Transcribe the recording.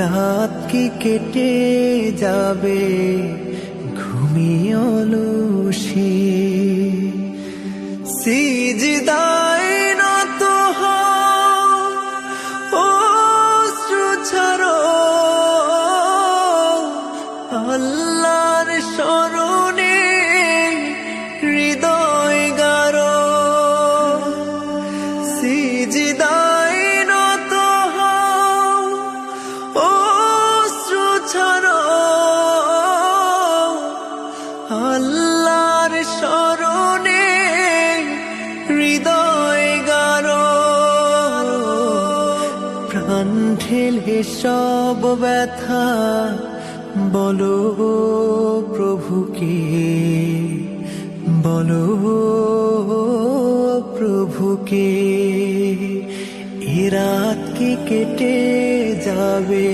রাত কি কেটে যাবে ঘুমিয়ে অলসে, সিজদায় নত হও অশ্রু ছাড়ো, আল্লাহর শরণে হৃদয় গারো, সিজদায় নত হও অশ্রু ছাড়ো, আল্লাহর শরণে হৃদয় গারো। প্রাণ ঢেলে সব ব্যথা বলো প্রভুকে, বলো প্রভুকে, এ রাত কি কেটে যাবে।